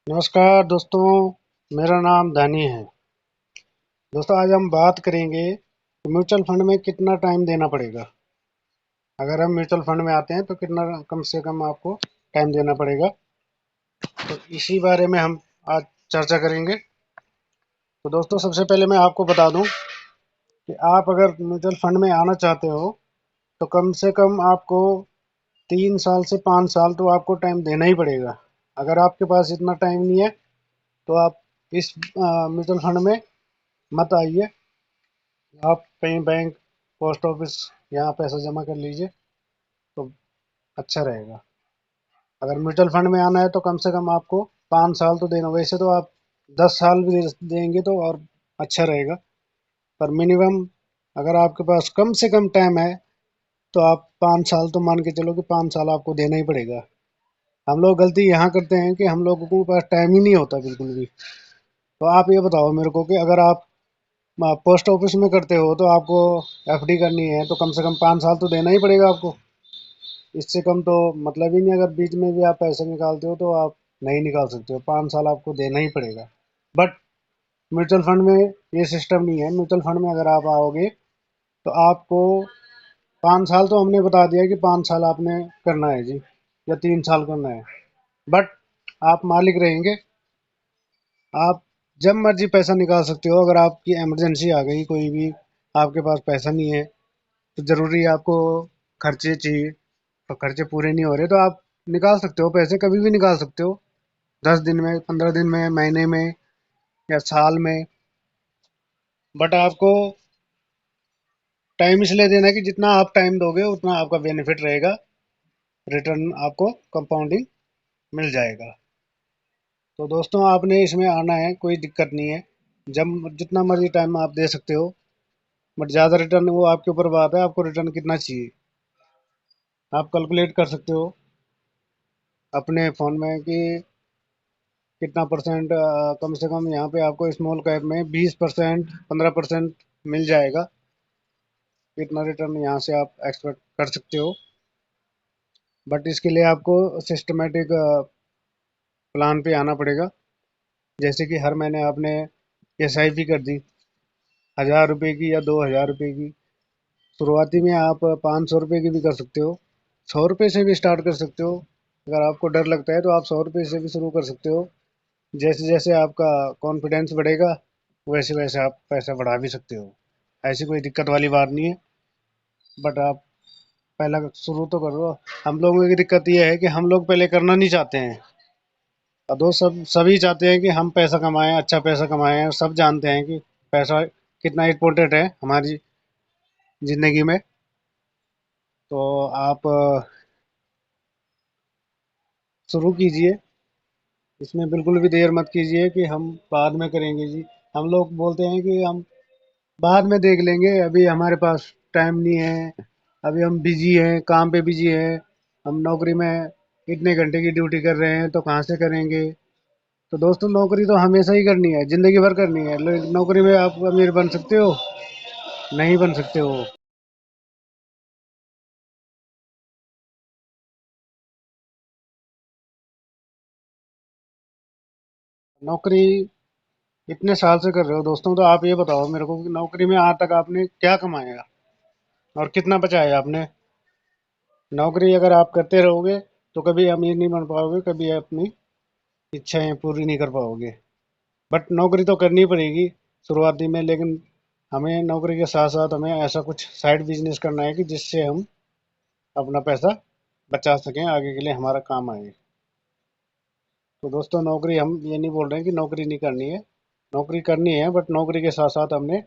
नमस्कार दोस्तों, मेरा नाम धनी है। दोस्तों, आज हम बात करेंगे कि म्यूचुअल फंड में कितना टाइम देना पड़ेगा। अगर हम म्यूचुअल फंड में आते हैं तो कितना कम से कम आपको टाइम देना पड़ेगा। तो इसी बारे में हम आज चर्चा करेंगे। तो दोस्तों, सबसे पहले मैं आपको बता दूं कि आप अगर म्यूचुअल फंड में आना चाहते हो तो कम से कम आपको 3 साल से 5 साल तो आपको टाइम देना ही पड़ेगा। अगर आपके पास इतना टाइम नहीं है तो आप इस म्यूचुअल फंड में मत आइए। आप कहीं बैंक, पोस्ट ऑफिस यहाँ पैसा जमा कर लीजिए तो अच्छा रहेगा। अगर म्यूचुअल फंड में आना है तो कम से कम आपको 5 साल तो देना। वैसे तो आप 10 साल भी देंगे तो और अच्छा रहेगा, पर मिनिमम अगर आपके पास कम से कम टाइम है तो आप 5 साल तो मान के चलो कि 5 साल आपको देना ही पड़ेगा। हम लोग गलती यहाँ करते हैं कि हम लोगों के पास टाइम ही नहीं होता बिल्कुल भी। तो आप ये बताओ मेरे को कि अगर आप पोस्ट ऑफिस में करते हो तो आपको एफडी करनी है तो कम से कम 5 साल तो देना ही पड़ेगा आपको। इससे कम तो मतलब ही नहीं। अगर बीच में भी आप पैसे निकालते हो तो आप नहीं निकाल सकते हो, 5 साल आपको देना ही पड़ेगा। बट म्यूचुअल फंड में ये सिस्टम नहीं है। म्यूचुअल फंड में अगर आप आओगे तो आपको 5 साल तो हमने बता दिया कि 5 साल आपने करना है जी, या 3 साल करना है। बट आप मालिक रहेंगे। आप जब मर्जी पैसा निकाल सकते हो। अगर आपकी इमरजेंसी आ गई, कोई भी आपके पास पैसा नहीं है तो ज़रूरी है आपको खर्चे चाहिए, तो खर्चे पूरे नहीं हो रहे तो आप निकाल सकते हो। पैसे कभी भी निकाल सकते हो, 10 दिन में, 15 दिन में, महीने में या साल में। बट आपको टाइम इसलिए देना है कि जितना आप टाइम दोगे उतना आपका बेनिफिट रहेगा, रिटर्न आपको कंपाउंडिंग मिल जाएगा। तो दोस्तों, आपने इसमें आना है, कोई दिक्कत नहीं है। जब जितना मर्जी टाइम आप दे सकते हो। बट ज़्यादा रिटर्न वो आपके ऊपर बात है, आपको रिटर्न कितना चाहिए। आप कैलकुलेट कर सकते हो अपने फ़ोन में कि कितना परसेंट। कम से कम यहाँ पे आपको स्मॉल कैप में 20%, 15% मिल जाएगा। इतना रिटर्न यहाँ से आप एक्सपेक्ट कर सकते हो। बट इसके लिए आपको सिस्टमेटिक प्लान पे आना पड़ेगा। जैसे कि हर महीने आपने एसआईपी कर दी 1000 रुपये की या 2000 रुपये की। शुरुआती में आप 500 रुपये की भी कर सकते हो, 100 रुपये से भी स्टार्ट कर सकते हो। अगर आपको डर लगता है तो आप 100 रुपये से भी शुरू कर सकते हो। जैसे जैसे आपका कॉन्फिडेंस बढ़ेगा वैसे वैसे आप पैसा बढ़ा भी सकते हो। ऐसी कोई दिक्कत वाली बात नहीं है। बट आप पहला शुरू तो करो। हम लोगों की दिक्कत ये है कि हम लोग पहले करना नहीं चाहते हैं। और दो सभी चाहते हैं कि हम पैसा कमाएं, अच्छा पैसा कमाएं। सब जानते हैं कि पैसा कितना इम्पोर्टेंट है हमारी ज़िंदगी में। तो आप शुरू कीजिए। इसमें बिल्कुल भी देर मत कीजिए कि हम बाद में करेंगे जी। हम लोग बोलते हैं कि हम बाद में देख लेंगे, अभी हमारे पास टाइम नहीं है, अभी हम बिजी हैं, काम पे बिजी हैं, हम नौकरी में इतने घंटे की ड्यूटी कर रहे हैं तो कहाँ से करेंगे। तो दोस्तों, नौकरी तो हमेशा ही करनी है, ज़िंदगी भर करनी है। नौकरी में आप अमीर बन सकते हो? नहीं बन सकते हो। नौकरी इतने साल से कर रहे हो दोस्तों, तो आप ये बताओ मेरे को कि नौकरी में आज तक आपने क्या कमाया और कितना बचाया आपने। नौकरी अगर आप करते रहोगे तो कभी अमीर नहीं बन पाओगे, कभी अपनी इच्छाएं पूरी नहीं कर पाओगे। बट नौकरी तो करनी पड़ेगी शुरुआती में। लेकिन हमें नौकरी के साथ साथ हमें ऐसा कुछ साइड बिजनेस करना है कि जिससे हम अपना पैसा बचा सकें, आगे के लिए हमारा काम आए। तो दोस्तों, नौकरी हम ये नहीं बोल रहे हैं कि नौकरी नहीं करनी है, नौकरी करनी है। बट नौकरी के साथ साथ हमने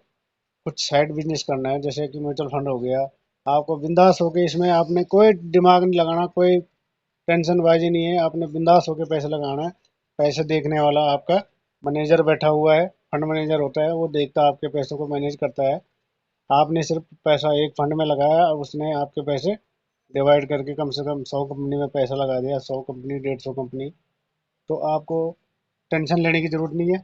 कुछ साइड बिजनेस करना है, जैसे कि म्यूचुअल फंड हो गया। आपको बिंदास होके इसमें आपने कोई दिमाग नहीं लगाना, कोई टेंशन बाजी नहीं है। आपने बिंदास होके पैसे लगाना है। पैसे देखने वाला आपका मैनेजर बैठा हुआ है, फंड मैनेजर होता है, वो देखता है आपके पैसों को, मैनेज करता है। आपने सिर्फ पैसा एक फंड में लगाया और उसने आपके पैसे डिवाइड करके कम से कम 100 कंपनी में पैसा लगा दिया, 100 कंपनी, 150 कंपनी। तो आपको टेंशन लेने की जरूरत नहीं है।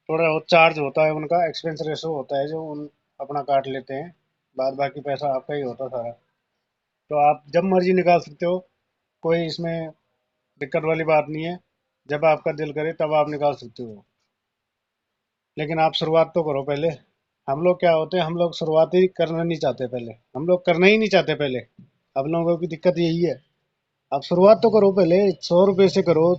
थोड़ा बहुत चार्ज होता है, उनका एक्सपेंस रेशो होता है जो उन अपना काट लेते हैं। बाद बाकी पैसा आपका ही होता सारा। तो आप जब मर्जी निकाल सकते हो, कोई इसमें दिक्कत वाली बात नहीं है। जब आपका दिल करे तब आप निकाल सकते हो, लेकिन आप शुरुआत तो करो पहले। हम लोग क्या होते हैं, हम लोग शुरुआत ही करना नहीं चाहते, पहले हम लोग करना ही नहीं चाहते पहले। अब लोगों की दिक्कत यही है। आप शुरुआत तो करो पहले, 100 रुपये से करो,